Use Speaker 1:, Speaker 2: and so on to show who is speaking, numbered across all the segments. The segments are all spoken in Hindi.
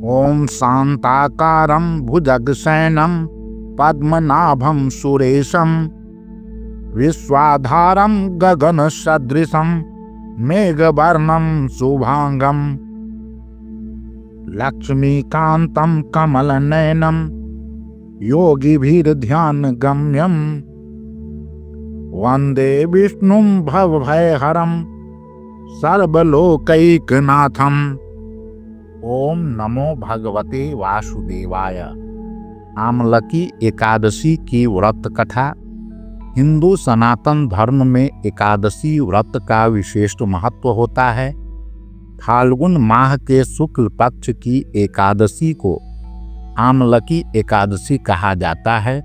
Speaker 1: ओम शांताकारं भुजगशयनं पद्मनाभं सुरेशं विश्वाधारं गगनसदृशं मेघवर्णं शुभांगं लक्ष्मीकान्तं कमलनयनं योगिभिर्ध्यानगम्यं वन्दे विष्णुं भवभयहरं सर्वलोकैकनाथम्। ओम नमो भगवते वासुदेवाय। आमलकी एकादशी की व्रत कथा। हिंदू सनातन धर्म में एकादशी व्रत का विशेष महत्व होता है। फाल्गुन माह के शुक्ल पक्ष की एकादशी को आमलकी एकादशी कहा जाता है।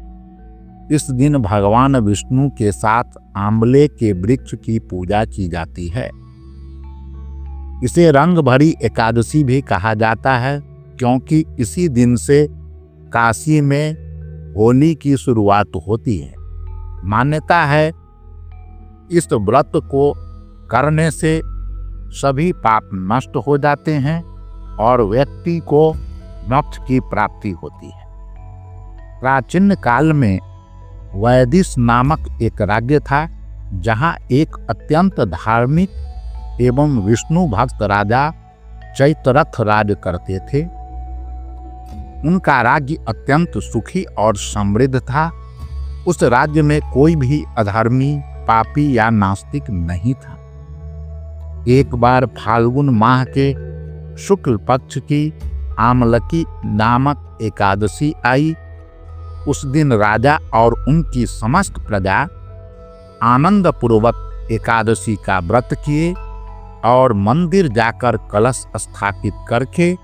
Speaker 1: इस दिन भगवान विष्णु के साथ आंवले के वृक्ष की पूजा की जाती है। इसे रंग भरी एकादशी भी कहा जाता है, क्योंकि इसी दिन से काशी में होली की शुरुआत होती है। मान्यता है इस व्रत को करने से सभी पाप नष्ट हो जाते हैं और व्यक्ति को मोक्ष की प्राप्ति होती है। प्राचीन काल में वैदिश नामक एक राज्य था, जहाँ एक अत्यंत धार्मिक एवं विष्णु भक्त राजा चैत्ररथ राज करते थे। उनका राज्य अत्यंत सुखी और समृद्ध था। उस राज्य में कोई भी अधर्मी, पापी या नास्तिक नहीं था। एक बार फाल्गुन माह के शुक्ल पक्ष की आमलकी नामक एकादशी आई। उस दिन राजा और उनकी समस्त प्रजा आनंद पूर्वक एकादशी का व्रत किए और मंदिर जाकर कलश स्थापित करके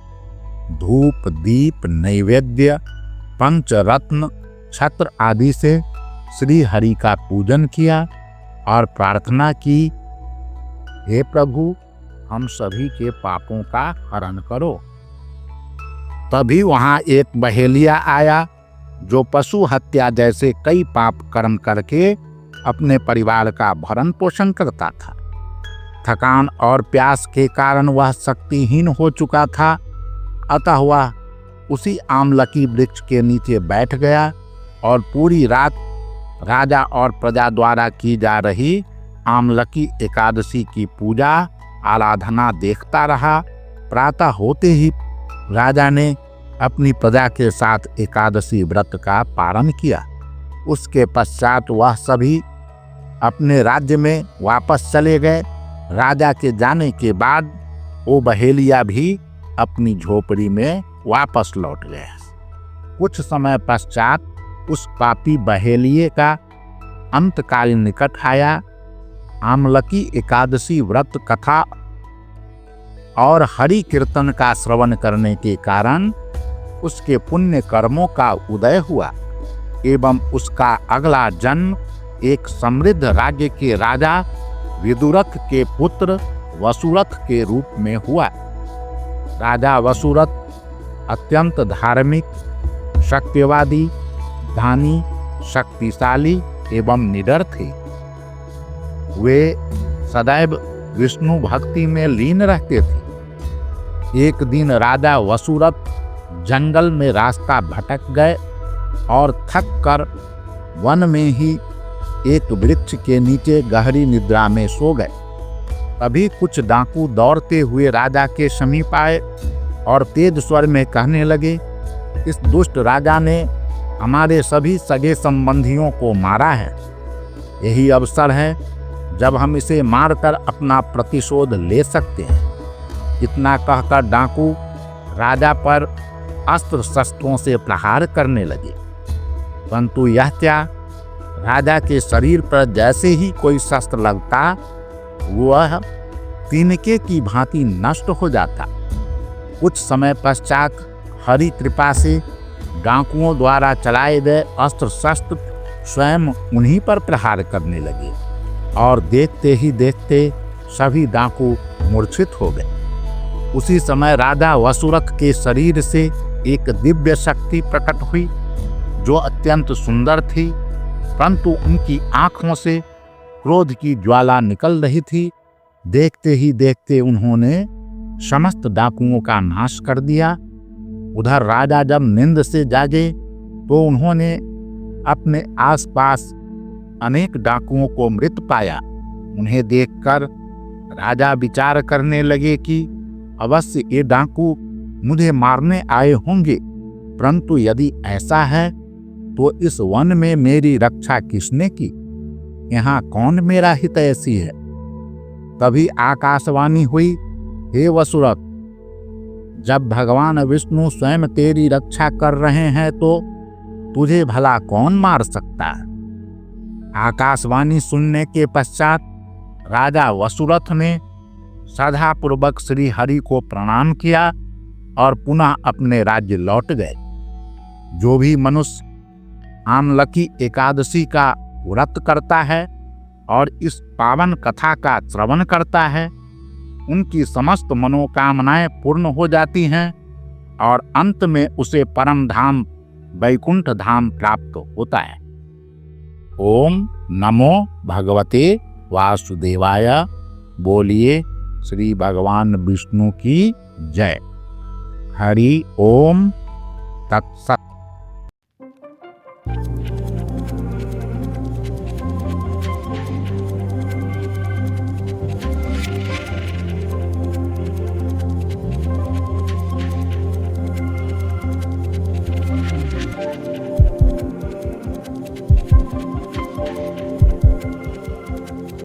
Speaker 1: धूप, दीप, नैवेद्य, पंचरत्न, छत्र आदि से श्री हरि का पूजन किया और प्रार्थना की, हे प्रभु, हम सभी के पापों का हरण करो। तभी वहां एक बहेलिया आया, जो पशु हत्या जैसे कई पाप कर्म करके अपने परिवार का भरण पोषण करता था। थकान और प्यास के कारण वह शक्तिहीन हो चुका था। अतः वह उसी आमलकी वृक्ष के नीचे बैठ गया और पूरी रात राजा और प्रजा द्वारा की जा रही आमलकी एकादशी की पूजा आराधना देखता रहा। प्रातः होते ही राजा ने अपनी प्रजा के साथ एकादशी व्रत का पालन किया। उसके पश्चात वह सभी अपने राज्य में वापस चले गए। राजा के जाने के बाद वो बहेलिया भी अपनी झोपड़ी में वापस लौट गए। कुछ समय पश्चात उस पापी बहेलिये का अंतकाल निकट आया। आमलकी एकादशी व्रत कथा और हरि कीर्तन का श्रवण करने के कारण उसके पुण्य कर्मों का उदय हुआ एवं उसका अगला जन्म एक समृद्ध राज्य के राजा विदुरथ के पुत्र वसुरथ के रूप में हुआ। राजा वसुरथ अत्यंत धार्मिक, सत्यवादी, दानी, शक्तिशाली एवं निडर थे। वे सदैव विष्णु भक्ति में लीन रहते थे। एक दिन राजा वसुरथ जंगल में रास्ता भटक गए और थक कर वन में ही एक वृक्ष के नीचे गहरी निद्रा में सो गए। तभी कुछ डाकू दौड़ते हुए राजा के समीप आए और तेज स्वर में कहने लगे, इस दुष्ट राजा ने हमारे सभी सगे संबंधियों को मारा है। यही अवसर है जब हम इसे मारकर अपना प्रतिशोध ले सकते हैं। इतना कहकर डाकू राजा पर अस्त्र शस्त्रों से प्रहार करने लगे, परंतु यह क्या, राजा के शरीर पर जैसे ही कोई शस्त्र लगता वह तिनके की भांति नष्ट हो जाता। कुछ समय पश्चात हरि कृपा से डाकुओं द्वारा चलाए गए अस्त्र शस्त्र स्वयं उन्हीं पर प्रहार करने लगे और देखते ही देखते सभी डाकू मूर्छित हो गए। उसी समय राजा वसुरथ के शरीर से एक दिव्य शक्ति प्रकट हुई, जो अत्यंत सुंदर थी, परंतु उनकी आंखों से क्रोध की ज्वाला निकल रही थी। देखते ही देखते उन्होंने समस्त डाकुओं का नाश कर दिया उधर राजा जब नींद से जागे तो उन्होंने अपने आसपास अनेक डाकुओं को मृत पाया। उन्हें देखकर राजा विचार करने लगे कि अवश्य ये डाकू मुझे मारने आए होंगे, परंतु यदि ऐसा है तो इस वन में मेरी रक्षा किसने की? यहाँ कौन मेरा हितैषी है? तभी आकाशवाणी हुई, हे वसुरथ, जब भगवान विष्णु स्वयं तेरी रक्षा कर रहे हैं तो तुझे भला कौन मार सकता है? आकाशवाणी सुनने के पश्चात राजा वसुरथ ने श्रद्धापूर्वक श्री हरि को प्रणाम किया और पुनः अपने राज्य लौट गए। जो भी मनुष्य आमलकी एकादशी का व्रत करता है और इस पावन कथा का श्रवण करता है, उनकी समस्त मनोकामनाएं पूर्ण हो जाती हैं और अंत में उसे परम धाम वैकुंठ धाम प्राप्त होता है। ओम नमो भगवते वासुदेवाय। बोलिए श्री भगवान विष्णु की जय। हरि ओम तत्सत।